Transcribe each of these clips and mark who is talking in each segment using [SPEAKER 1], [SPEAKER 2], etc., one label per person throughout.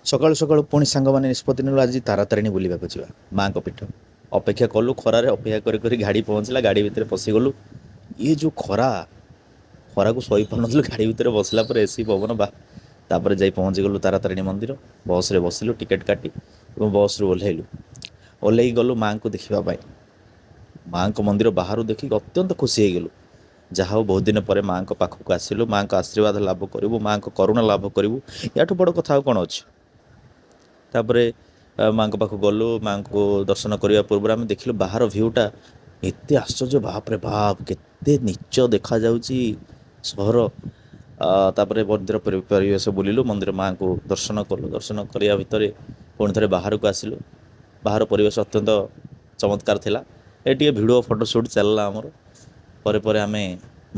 [SPEAKER 1] ସକାଳୁ ସକାଳୁ ପୁଣି ସାଙ୍ଗମାନେ ନିଷ୍ପତ୍ତି ନେଲୁ ଆଜି ତାରାତାରିଣୀ ବୁଲିବାକୁ ଯିବା ମାଆଙ୍କ ପୀଠ। ଅପେକ୍ଷା କଲୁ ଖରାରେ, ଅପେକ୍ଷା କରି କରି ଗାଡ଼ି ପହଞ୍ଚିଲା, ଗାଡ଼ି ଭିତରେ ପଶିଗଲୁ। ଇଏ ଯେଉଁ ଖରାକୁ ସହିପାରୁନଥିଲୁ, ଗାଡ଼ି ଭିତରେ ବସିଲା ପରେ ଏସି ପବନ ବା। ତାପରେ ଯାଇ ପହଞ୍ଚିଗଲୁ ତାରାତାରିଣୀ ମନ୍ଦିର। ବସ୍ରେ ବସିଲୁ ଟିକେଟ୍ କାଟି ଏବଂ ବସ୍ରୁ ଓହ୍ଲେଇ ଗଲୁ ମାଆଙ୍କୁ ଦେଖିବା ପାଇଁ। ମାଆଙ୍କ ମନ୍ଦିର ବାହାରୁ ଦେଖିକି ଅତ୍ୟନ୍ତ ଖୁସି ହେଇଗଲୁ। ଯାହା ହଉ ବହୁତ ଦିନ ପରେ ମାଆଙ୍କ ପାଖକୁ ଆସିଲୁ, ମାଆଙ୍କ ଆଶୀର୍ବାଦ ଲାଭ କରିବୁ, ମାଆଙ୍କ କରୁଣା ଲାଭ କରିବୁ, ୟାଠୁ ବଡ଼ କଥା ଆଉ କ'ଣ ଅଛି। ତାପରେ ମାଆଙ୍କ ପାଖକୁ ଗଲୁ। ମାଆଙ୍କୁ ଦର୍ଶନ କରିବା ପୂର୍ବରୁ ଆମେ ଦେଖିଲୁ ବାହାର ଭିୟୁଟା ଏତେ ଆଶ୍ଚର୍ଯ୍ୟ, ବାପରେ ବାପ କେତେ ନିଚ ଦେଖାଯାଉଛି ସହର। ତାପରେ ମନ୍ଦିର ପରିବେଶ ବୁଲିଲୁ, ମନ୍ଦିର ମାଆଙ୍କୁ ଦର୍ଶନ କଲୁ। ଦର୍ଶନ କରିବା ଭିତରେ ପୁଣି ଥରେ ବାହାରକୁ ଆସିଲୁ। ବାହାର ପରିବେଶ ଅତ୍ୟନ୍ତ ଚମତ୍କାର ଥିଲା। ଏ ଟିକେ ଭିଡ଼ିଓ ଫଟୋ ସୁଟ୍ ଚାଲିଲା ଆମର। ପରେ ଆମେ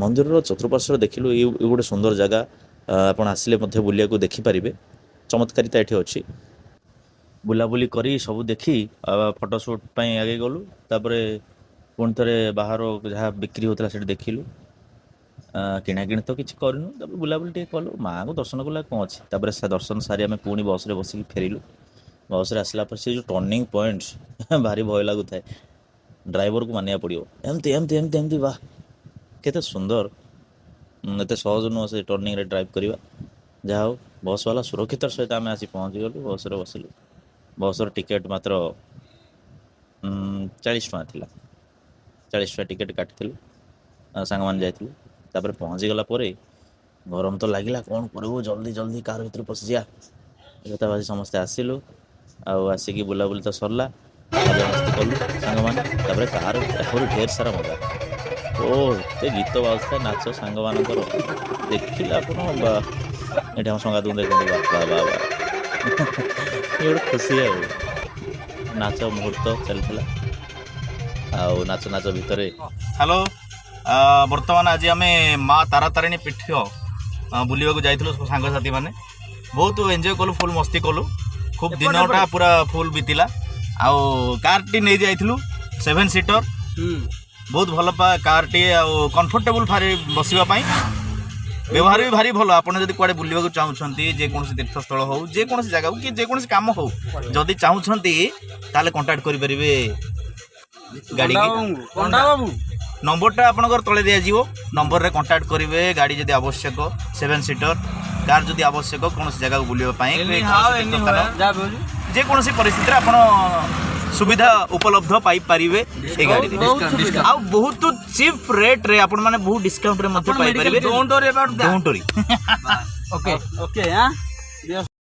[SPEAKER 1] ମନ୍ଦିରର ଚତୁଃପାର୍ଶ୍ୱରେ ଦେଖିଲୁ ଏଇ ଗୋଟେ ସୁନ୍ଦର ଜାଗା। ଆପଣ ଆସିଲେ ମଧ୍ୟ ବୁଲିବାକୁ ଦେଖିପାରିବେ, ଚମତ୍କାରିତା ଏଠି ଅଛି। ବୁଲାବୁଲି କରି ସବୁ ଦେଖି ଫଟୋ ସୁଟ୍ ପାଇଁ ଆଗେଇ ଗଲୁ। ତାପରେ ପୁଣି ଥରେ ବାହାର ଯାହା ବିକ୍ରି ହେଉଥିଲା ସେଠି ଦେଖିଲୁ। କିଣାକିଣି ତ କିଛି କରିନୁ, ତାପରେ ବୁଲାବୁଲି ଟିକେ କଲୁ, ମାଆଙ୍କୁ ଦର୍ଶନ କଲା କ'ଣ ଅଛି। ତାପରେ ଦର୍ଶନ ସାରି ଆମେ ପୁଣି ବସ୍ରେ ବସିକି ଫେରିଲୁ। ବସ୍ରେ ଆସିଲା ପରେ ସେ ଯେଉଁ ଟର୍ଣ୍ଣିଂ ପଏଣ୍ଟ ଭାରି ଭୟ ଲାଗୁଥାଏ। ଡ୍ରାଇଭରକୁ ମାନିବାକୁ ପଡ଼ିବ, ଏମିତି ଏମିତି ଏମିତି ଏମିତି ବା କେତେ ସୁନ୍ଦର। ଏତେ ସହଜ ନୁହଁ ସେ ଟର୍ଣ୍ଣିଂରେ ଡ୍ରାଇଭ୍ କରିବା। ଯାହା ହଉ ବସ୍ ବାଲା ସୁରକ୍ଷିତର ସହିତ ଆମେ ଆସି ପହଞ୍ଚିଗଲୁ। ବସ୍ରେ ବସିଲୁ। ବସ୍ର ଟିକେଟ୍ ମାତ୍ର 40 ଟଙ୍କା ଥିଲା। 40 ଟଙ୍କା ଟିକେଟ୍ କାଟିଥିଲୁ, ସାଙ୍ଗମାନେ ଯାଇଥିଲୁ। ତାପରେ ପହଞ୍ଚିଗଲା ପରେ ଗରମ ତ ଲାଗିଲା, କ'ଣ କରିବୁ, ଜଲ୍ଦି କାର୍ ଭିତରେ ପଶିଯିବା। ଭାଜି ସମସ୍ତେ ଆସିଲୁ। ଆଉ ଆସିକି ବୁଲାବୁଲି ତ ସରିଲା, ମଜାମସ୍ତି କଲୁ ସାଙ୍ଗମାନେ। ତାପରେ କାର୍ ଭିତରେ ଆହୁରି ଢେର ସାରା ମଜା। ଏତେ ଗୀତ ବାଜୁଥାଏ, ନାଚ ସାଙ୍ଗମାନଙ୍କର ଦେଖିଲେ ଆପଣ ବା। ଏଠି ଆମ ସଙ୍ଗାତକୁ ଦେଖନ୍ତୁ, ବା ଏ ଗୋଟେ ଖୁସି। ଆଉ ନାଚ ମୁହୂର୍ତ୍ତ ଚାଲିଥିଲା। ଆଉ ନାଚ ଭିତରେ
[SPEAKER 2] ହ୍ୟାଲୋ, ବର୍ତ୍ତମାନ ଆଜି ଆମେ ମା ତାରାତାରିଣୀ ପୀଠ ବୁଲିବାକୁ ଯାଇଥିଲୁ ସବୁ ସାଙ୍ଗସାଥି ମାନେ। ବହୁତ ଏନ୍ଜୟ କଲୁ, ଫୁଲ୍ ମସ୍ତି କଲୁ। ଖୁବ୍ ଦିନଟା ପୁରା ଫୁଲ୍ ବିତିଲା। ଆଉ କାର୍ଟି ନେଇ ଯାଇଥିଲୁ 7 ସିଟର୍। ବହୁତ ଭଲ କାର୍ଟିଏ, ଆଉ କମ୍ଫର୍ଟେବୁଲ୍ ଭାରି ବସିବା ପାଇଁ। ବ୍ୟବହାର ବି ଭାରି ଭଲ। ଆପଣ ଯଦି କୁଆଡ଼େ ବୁଲିବାକୁ ଚାହୁଁଛନ୍ତି, ଯେକୌଣସି ତୀର୍ଥସ୍ଥଳ ହେଉ, ଯେକୌଣସି ଜାଗାକୁ କି ଯେକୌଣସି କାମ ହେଉ, ଯଦି ଚାହୁଁଛନ୍ତି ତାହେଲେ କଣ୍ଟାକ୍ଟ କରିପାରିବେ ଗାଡ଼ିକି। ନମ୍ବରଟା ଆପଣଙ୍କର ତଳେ ଦିଆଯିବ। ନମ୍ବରରେ କଣ୍ଟାକ୍ଟ କରିବେ। ଗାଡ଼ି ଯଦି ଆବଶ୍ୟକ, 7 ସିଟର୍ କାର୍ ଯଦି ଆବଶ୍ୟକ, କୌଣସି ଜାଗାକୁ ବୁଲିବା ପାଇଁ, ଯେକୌଣସି ପରିସ୍ଥିତିରେ ଆପଣ ସୁବିଧା ଉପଲବ୍ଧ ପାଇପାରିବେ ଏ ଗାଡ଼ିରେ। ଆଉ ବହୁତ ଚିପ୍ ରେଟ୍ରେ ଆପଣମାନେ ବହୁତ ଡିସ୍କାଉଣ୍ଟରେ ମଧ୍ୟ ପାଇପାରିବେ।